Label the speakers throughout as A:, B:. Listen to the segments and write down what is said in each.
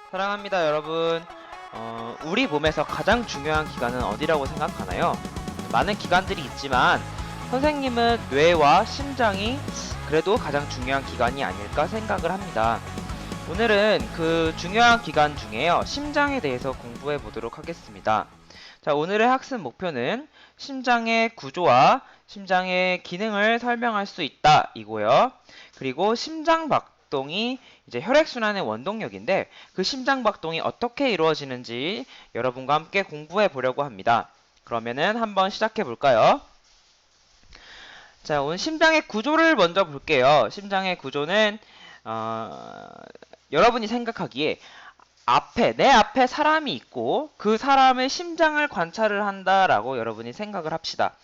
A: 사랑합니다, 여러분. 우리 몸에서 가장 중요한 기관은 어디라고 생각하나요? 많은 기관들이 있지만 선생님은 뇌와 심장이 그래도 가장 중요한 기관이 아닐까 생각을 합니다. 오늘은 그 중요한 기관 중에요, 심장에 대해서 공부해 보도록 하겠습니다. 자, 오늘의 학습 목표는 심장의 구조와 심장의 기능을 설명할 수 있다 이고요. 그리고 심장 박동이 이제 혈액순환의 원동력인데 그 심장 박동이 어떻게 이루어지는지 여러분과 함께 공부해 보려고 합니다. 그러면은 한번 시작해 볼까요? 자, 오늘 심장의 구조를 먼저 볼게요. 심장의 구조는 여러분이 생각하기에 내 앞에 사람이 있고 그 사람의 심장을 관찰을 한다라고 여러분이 생각을 합시다.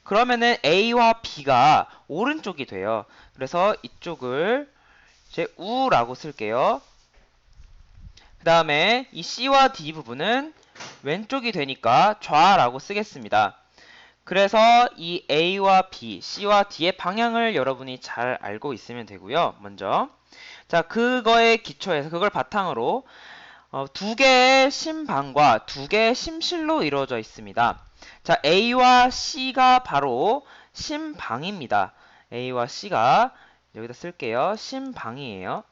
A: 그러면은 A와 B가 오른쪽이 돼요. 그래서 이쪽을 이제 우라고 쓸게요. 그 다음에 이 C와 D 부분은 왼쪽이 되니까 좌라고 쓰겠습니다. 그래서 이 A와 B, C와 D의 방향을 여러분이 잘 알고 있으면 되고요. 먼저 자, 그걸 바탕으로 두 개의 심방과 두 개의 심실로 이루어져 있습니다. 자, A와 C가 바로 심방입니다. A와 C가 여기다 쓸게요. 심방이에요.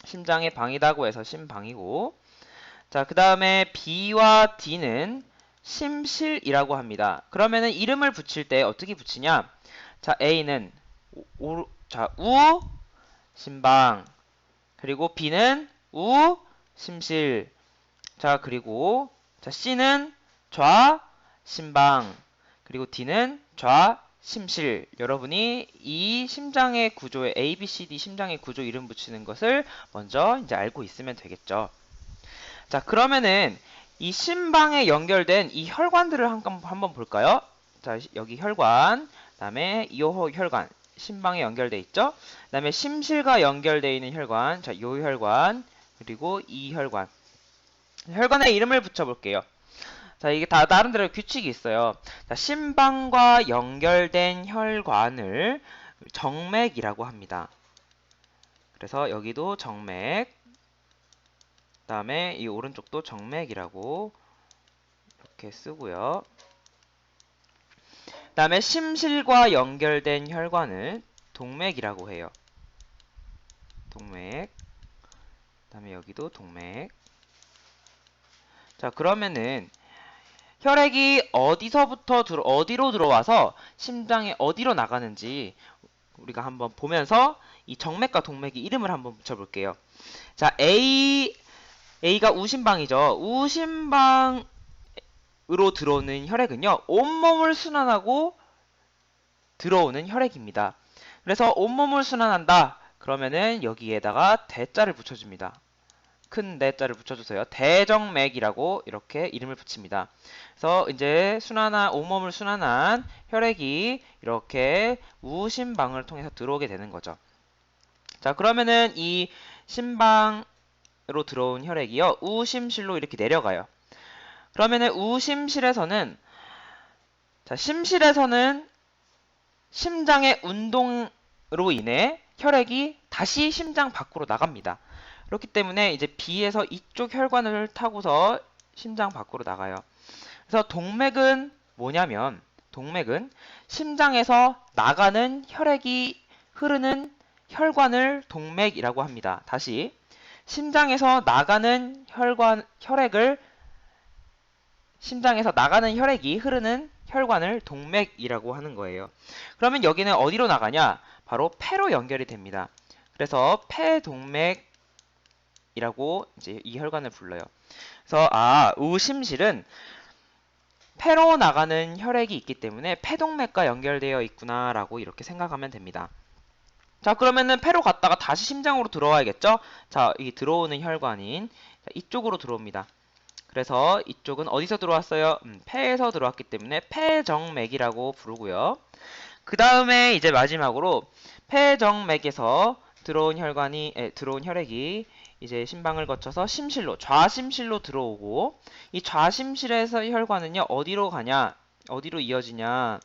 A: 심장의 방이다고 해서 심방이고, 자, 그 다음에 B와 D는 심실이라고 합니다. 그러면은 이름을 붙일 때 어떻게 붙이냐? 자, A는 우, 심방, 그리고 B는 우, 심실. 자, 그리고 자, C는 좌, 심방. 그리고 D는 좌, 심실. 여러분이 이 심장의 구조에 ABCD 심장의 구조 이름 붙이는 것을 먼저 이제 알고 있으면 되겠죠. 자, 그러면은 이 심방에 연결된 이 혈관들을 한번 볼까요? 자, 여기 혈관, 그다음에 요 혈관, 심방에 연결돼 있죠? 그다음에 심실과 연결되어 있는 혈관, 자, 요 혈관, 그리고 이 혈관. 혈관에 이름을 붙여볼게요. 자, 이게 다 나름대로 규칙이 있어요. 자, 심방과 연결된 혈관을 정맥이라고 합니다. 그래서 여기도 정맥, 그다음에 이 오른쪽도 정맥이라고 이렇게 쓰고요. 그다음에 심실과 연결된 혈관을 동맥이라고 해요. 동맥. 그다음에 여기도 동맥. 자, 그러면은 혈액이 어디로 들어와서 심장에 어디로 나가는지 우리가 한번 보면서 이 정맥과 동맥의 이름을 한번 붙여볼게요. 자, A가 우심방이죠. 우심방으로 들어오는 혈액은요, 온몸을 순환하고 들어오는 혈액입니다. 그래서 온몸을 순환한다. 그러면은 여기에다가 대자를 붙여줍니다. 큰 대자를 붙여주세요. 대정맥이라고 이렇게 이름을 붙입니다. 그래서 이제 온몸을 순환한 혈액이 이렇게 우심방을 통해서 들어오게 되는 거죠. 자, 그러면은 이 심방으로 들어온 혈액이요, 우심실로 이렇게 내려가요. 그러면은 우심실에서는, 자, 심실에서는 심장의 운동으로 인해 혈액이 다시 심장 밖으로 나갑니다. 그렇기 때문에 이제 B에서 이쪽 혈관을 타고서 심장 밖으로 나가요. 그래서 동맥은 뭐냐면, 동맥은 심장에서 나가는 혈액이 흐르는 혈관을 동맥이라고 합니다. 다시, 심장에서 나가는 혈액이 흐르는 혈관을 동맥이라고 하는 거예요. 그러면 여기는 어디로 나가냐? 바로 폐로 연결이 됩니다. 그래서 폐동맥이라고 이제 이 혈관을 불러요. 그래서 우심실은 폐로 나가는 혈액이 있기 때문에 폐동맥과 연결되어 있구나라고 이렇게 생각하면 됩니다. 자, 그러면은 폐로 갔다가 다시 심장으로 들어와야겠죠? 자, 이 들어오는 혈관인 이쪽으로 들어옵니다. 그래서 이쪽은 어디서 들어왔어요? 폐에서 들어왔기 때문에 폐정맥이라고 부르고요. 그 다음에 이제 마지막으로 폐정맥에서 들어온 혈액이 이제 심방을 거쳐서 좌심실로 들어오고, 이 좌심실에서 혈관은요, 어디로 이어지냐?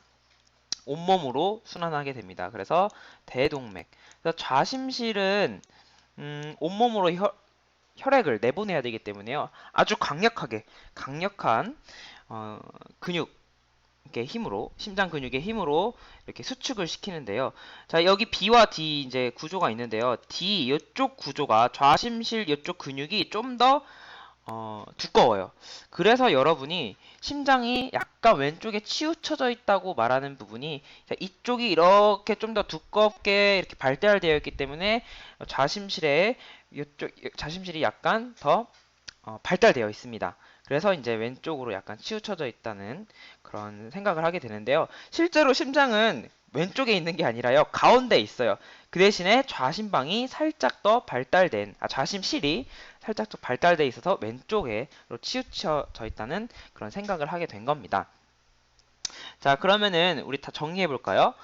A: 온몸으로 순환하게 됩니다. 그래서 대동맥. 그래서 좌심실은 온몸으로 혈액을 내보내야 되기 때문에요. 아주 강력한 근육 이렇게 힘으로, 심장 근육의 힘으로 이렇게 수축을 시키는데요. 자, 여기 B와 D 이제 구조가 있는데요. D 이쪽 구조가 좌심실 이쪽 근육이 좀 더 두꺼워요. 그래서 여러분이 심장이 약간 왼쪽에 치우쳐져 있다고 말하는 부분이, 자, 이쪽이 이렇게 좀 더 두껍게 이렇게 발달되어 있기 때문에 좌심실이 약간 더 발달되어 있습니다. 그래서 이제 왼쪽으로 약간 치우쳐져 있다는 그런 생각을 하게 되는데요. 실제로 심장은 왼쪽에 있는 게 아니라요, 가운데 있어요. 그 대신에 좌심실이 살짝 더 발달돼 있어서 왼쪽으로 치우쳐져 있다는 그런 생각을 하게 된 겁니다. 자, 그러면은 우리 다 정리해 볼까요?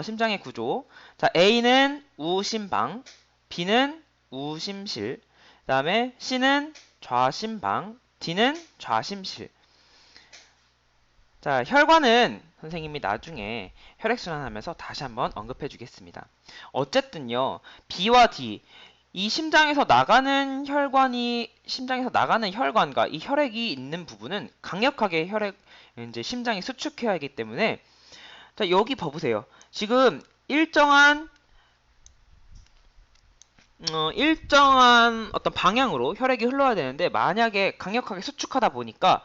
A: 심장의 구조. 자, A는 우심방, B는 우심실, 그 다음에 C는 좌심방, D는 좌심실. 자, 혈관은 선생님이 나중에 혈액순환하면서 다시 한번 언급해 주겠습니다. 어쨌든요, B와 D, 이 심장에서 나가는 혈관과 이 혈액이 있는 부분은 강력하게 이제 심장이 수축해야 하기 때문에, 자, 여기 봐보세요. 지금 일정한 어떤 방향으로 혈액이 흘러야 되는데, 만약에 강력하게 수축하다 보니까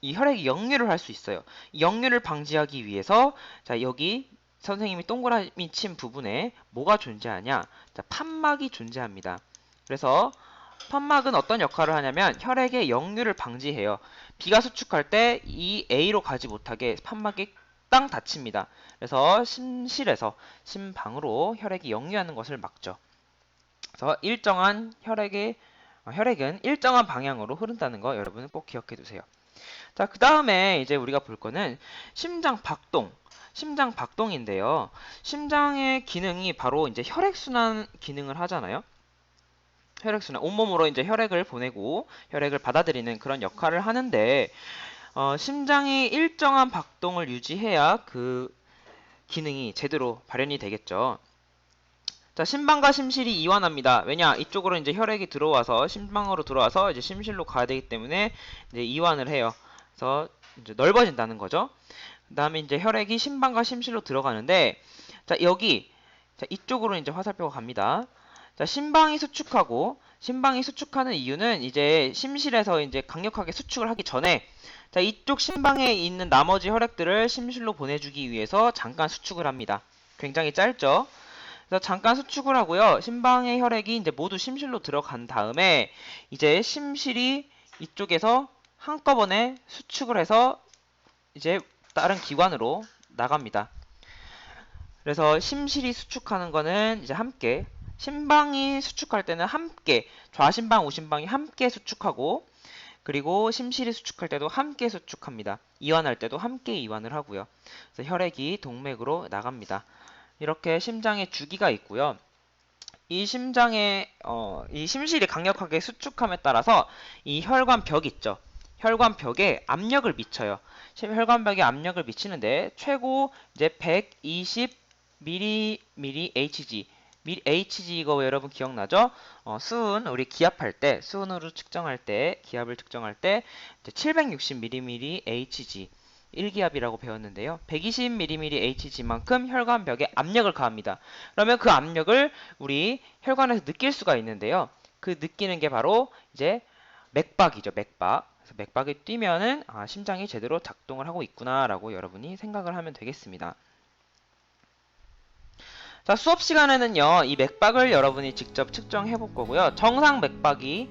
A: 이 혈액이 역류를 할 수 있어요. 이 역류를 방지하기 위해서, 자, 여기 선생님이 동그라미 친 부분에 뭐가 존재하냐? 자, 판막이 존재합니다. 그래서 판막은 어떤 역할을 하냐면 혈액의 역류를 방지해요. B가 수축할 때 이 A로 가지 못하게 판막이 땅 닫힙니다. 그래서 심방으로 혈액이 역류하는 것을 막죠. 그래서 혈액은 일정한 방향으로 흐른다는 거 여러분은 꼭 기억해 두세요. 자, 그 다음에 이제 우리가 볼 거는 심장 박동인데요. 심장의 기능이 바로 이제 혈액순환 기능을 하잖아요. 혈액순환, 온몸으로 이제 혈액을 보내고 혈액을 받아들이는 그런 역할을 하는데, 심장이 일정한 박동을 유지해야 그 기능이 제대로 발현이 되겠죠. 자, 심방과 심실이 이완합니다. 왜냐? 이쪽으로 이제 혈액이 들어와서 심방으로 들어와서 이제 심실로 가야 되기 때문에 이제 이완을 해요. 그래서 이제 넓어진다는 거죠. 그다음에 이제 혈액이 심방과 심실로 들어가는데, 자, 이쪽으로 이제 화살표가 갑니다. 자, 심방이 수축하는 이유는 이제 심실에서 이제 강력하게 수축을 하기 전에, 자, 이쪽 심방에 있는 나머지 혈액들을 심실로 보내주기 위해서 잠깐 수축을 합니다. 굉장히 짧죠? 그래서 잠깐 수축을 하고요. 심방의 혈액이 이제 모두 심실로 들어간 다음에 이제 심실이 이쪽에서 한꺼번에 수축을 해서 이제 다른 기관으로 나갑니다. 그래서 심실이 수축하는 거는 이제 함께, 심방이 수축할 때는 함께, 좌심방, 우심방이 함께 수축하고, 그리고 심실이 수축할 때도 함께 수축합니다. 이완할 때도 함께 이완을 하고요. 그래서 혈액이 동맥으로 나갑니다. 이렇게 심장의 주기가 있고요. 이 심실이 강력하게 수축함에 따라서 이 혈관벽 있죠. 혈관벽에 압력을 미쳐요. 혈관벽에 압력을 미치는데 최고 이제 120 mmHg. Hg 이거 여러분 기억나죠? 우리 수은으로 측정할 때, 기압을 측정할 때 760 mmHg 1기압이라고 배웠는데요. 120 mmHg만큼 혈관벽에 압력을 가합니다. 그러면 그 압력을 우리 혈관에서 느낄 수가 있는데요. 그 느끼는 게 바로 이제 맥박이죠. 맥박. 그래서 맥박이 뛰면은 심장이 제대로 작동을 하고 있구나라고 여러분이 생각을 하면 되겠습니다. 자, 수업 시간에는요, 이 맥박을 여러분이 직접 측정해 볼 거고요. 정상 맥박이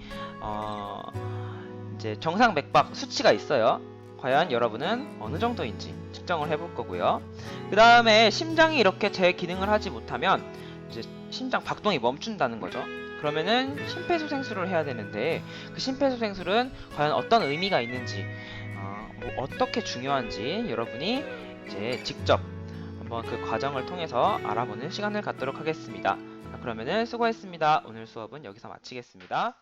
A: 이제 정상 맥박 수치가 있어요. 과연 여러분은 어느 정도인지 측정을 해 볼 거고요. 그 다음에 심장이 이렇게 제 기능을 하지 못하면 이제 심장 박동이 멈춘다는 거죠. 그러면은 심폐소생술을 해야 되는데, 그 심폐소생술은 과연 어떤 의미가 있는지, 어떻게 중요한지 여러분이 이제 직접 한번 그 과정을 통해서 알아보는 시간을 갖도록 하겠습니다. 자, 그러면은 수고했습니다. 오늘 수업은 여기서 마치겠습니다.